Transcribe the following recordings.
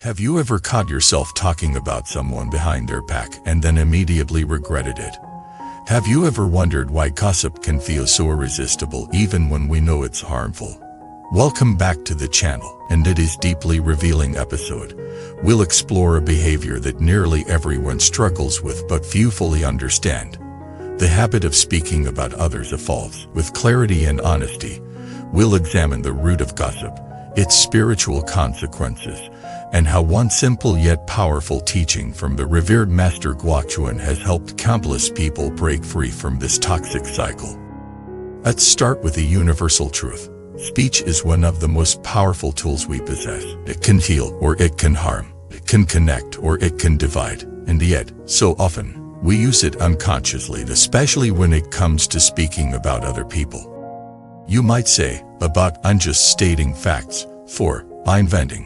Have you ever caught yourself talking about someone behind their back and then immediately regretted it? Have you ever wondered why gossip can feel so irresistible even when we know it's harmful? Welcome back to the channel, and in this deeply revealing episode, we'll explore a behavior that nearly everyone struggles with but few fully understand. The habit of speaking about others' faults with clarity and honesty. We'll examine the root of gossip, its spiritual consequences, and how one simple yet powerful teaching from the revered Master Guangqin has helped countless people break free from this toxic cycle. Let's start with a universal truth. Speech is one of the most powerful tools we possess. It can heal or it can harm. It can connect or it can divide. And yet, so often, we use it unconsciously, especially when it comes to speaking about other people. You might say, I'm just stating facts, I'm venting,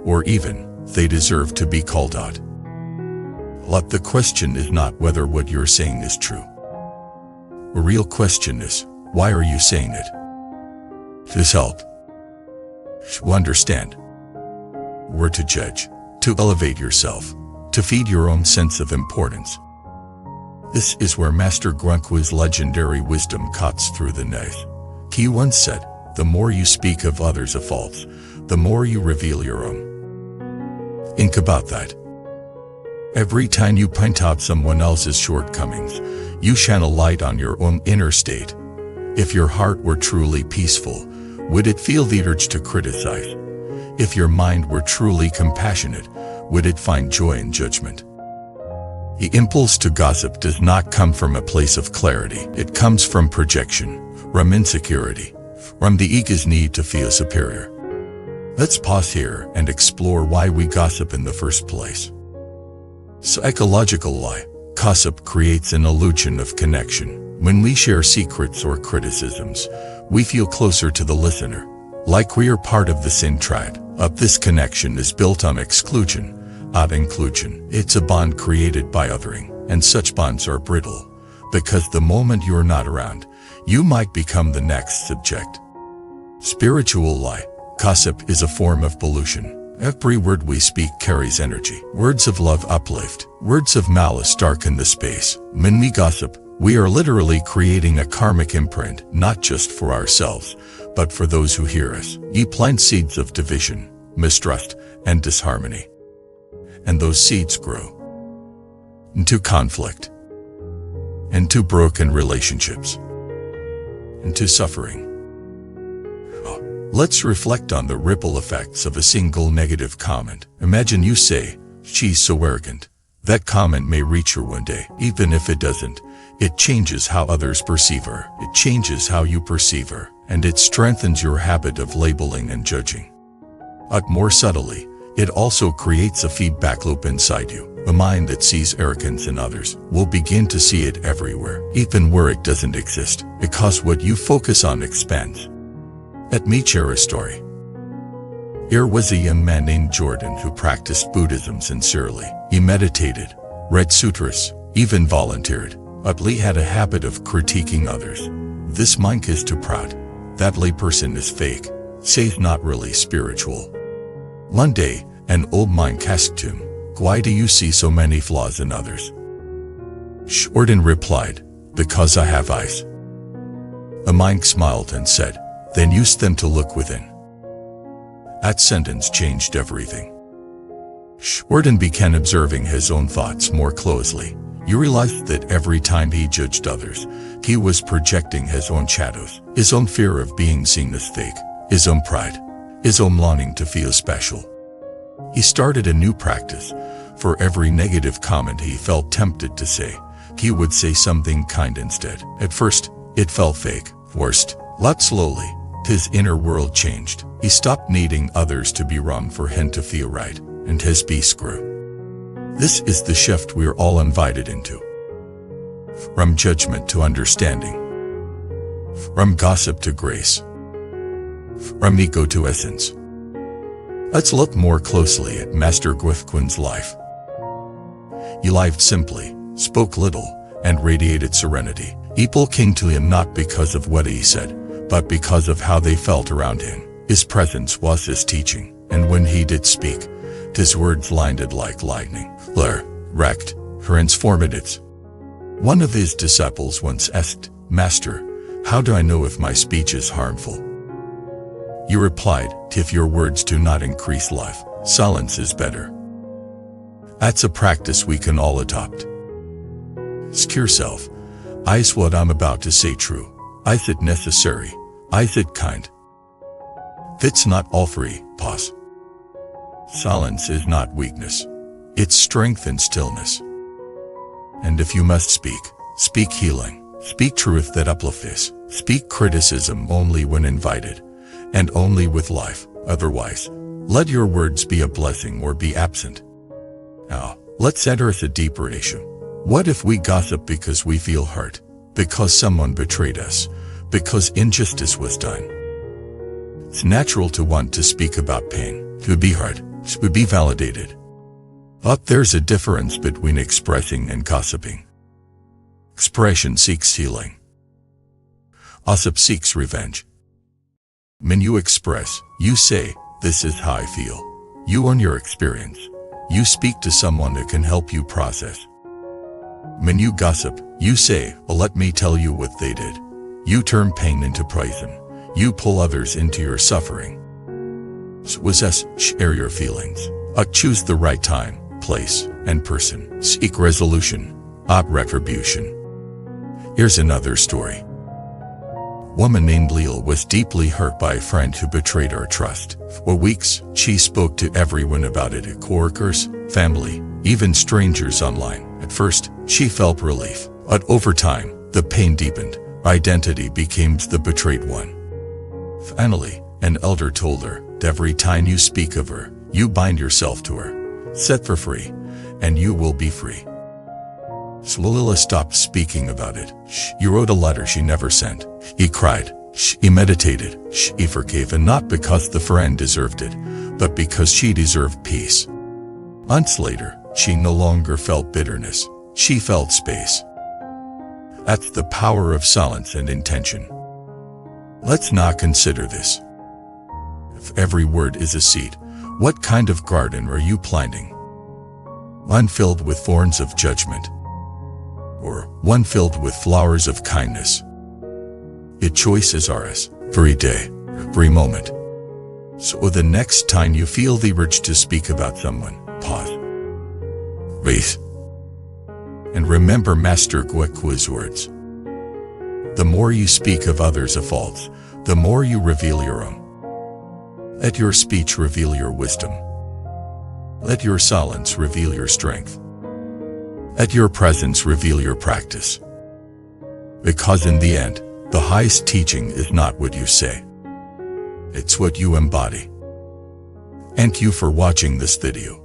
or even, they deserve to be called out. But the question is not whether what you're saying is true. The real question is, why are you saying it? To help, to understand, or to judge, to elevate yourself, to feed your own sense of importance. This is where Master Guangqin's legendary wisdom cuts through the noise. He once said, the more you speak of others' faults, the more you reveal your own. Think about that. Every time you point out someone else's shortcomings, you shine a light on your own inner state. If your heart were truly peaceful, would it feel the urge to criticize? If your mind were truly compassionate, would it find joy in judgment? The impulse to gossip does not come from a place of clarity. It comes from projection, from insecurity, from the ego's need to feel superior. Let's pause here and explore why we gossip in the first place. Psychological lie. Gossip creates an illusion of connection. When we share secrets or criticisms, we feel closer to the listener, like we are part of the same tribe. But this connection is built on exclusion, not inclusion. It's a bond created by othering, and such bonds are brittle, because the moment you're not around, you might become the next subject. Spiritual lie. Gossip is a form of pollution. Every word we speak carries energy. Words of love uplift. Words of malice darken the space. When we gossip, we are literally creating a karmic imprint, not just for ourselves, but for those who hear us. We plant seeds of division, mistrust, and disharmony. And those seeds grow into conflict, into broken relationships, into suffering. Let's reflect on the ripple effects of a single negative comment. Imagine you say, "She's so arrogant." That comment may reach her one day. Even if it doesn't, it changes how others perceive her. It changes how you perceive her, and it strengthens your habit of labeling and judging. But more subtly, it also creates a feedback loop inside you. A mind that sees arrogance in others will begin to see it everywhere, even where it doesn't exist, because what you focus on expands. Let me share a story. Here was a young man named Jordan who practiced Buddhism sincerely. He meditated, read sutras, even volunteered, but he had a habit of critiquing others. This monk is too proud. That person is fake. Say's not really spiritual. One day, an old monk asked him, "Why do you see so many flaws in others?" Jordan replied, "Because I have eyes." The monk smiled and said, "Then use them to look within." That sentence changed everything. Jordan began observing his own thoughts more closely. He realized that every time he judged others, he was projecting his own shadows, his own fear of being seen as fake, his own pride, his own longing to feel special. He started a new practice. For every negative comment he felt tempted to say, he would say something kind instead. At first, it felt fake. Worst, but slowly, his inner world changed. He stopped needing others to be wrong for him to feel right, and his peace grew. This is the shift we're all invited into. From judgment to understanding. From gossip to grace. From ego to essence. Let's look more closely at Master Guangqin's life. He lived simply, spoke little, and radiated serenity. People came to him not because of what he said, but because of how they felt around him. His presence was his teaching, and when he did speak, 'Tis words blinded like lightning, wrecked, transformative. One of his disciples once asked, "Master, how do I know if my speech is harmful?" You replied, "If your words do not increase life, silence is better." That's a practice we can all adopt. Ask yourself, is what I'm about to say true? Is it necessary? Is it kind? If it's not all three, pause. Silence is not weakness. It's strength and stillness. And if you must speak, speak healing, speak truth that uplifts, speak criticism only when invited, and only with life. Otherwise, let your words be a blessing or be absent. Now, let's address a deeper issue. What if we gossip because we feel hurt, because someone betrayed us, because injustice was done? It's natural to want to speak about pain, to be hurt, to be validated. But there's a difference between expressing and gossiping. Expression seeks healing. Gossip seeks revenge. When you express, you say, "This is how I feel." You own your experience. You speak to someone who can help you process. When you gossip, you say, "Well, let me tell you what they did." You turn pain into poison. You pull others into your suffering. So share your feelings. Choose the right time, place, and person. Seek resolution, not retribution. Here's another story. Woman named Leal was deeply hurt by a friend who betrayed her trust. For weeks, she spoke to everyone about it, coworkers, family, even strangers online. At first, she felt relief, but over time, the pain deepened. Identity became the betrayed one. Finally, an elder told her, "Every time you speak of her, you bind yourself to her. Set her free, and you will be free." So Leela stopped speaking about it. She wrote a letter she never sent. He cried. She meditated. She forgave, and not because the friend deserved it, but because she deserved peace. Months later, she no longer felt bitterness. She felt space. That's the power of silence and intention. Let's now consider this. If every word is a seed, what kind of garden are you planting? One filled with thorns of judgment, or one filled with flowers of kindness? Your choice is ours, every day, every moment. So the next time you feel the urge to speak about someone, pause. Breathe. And remember Master Guangqin's words. The more you speak of others' faults, the more you reveal your own. Let your speech reveal your wisdom. Let your silence reveal your strength. Let your presence reveal your practice. Because in the end, the highest teaching is not what you say. It's what you embody. Thank you for watching this video.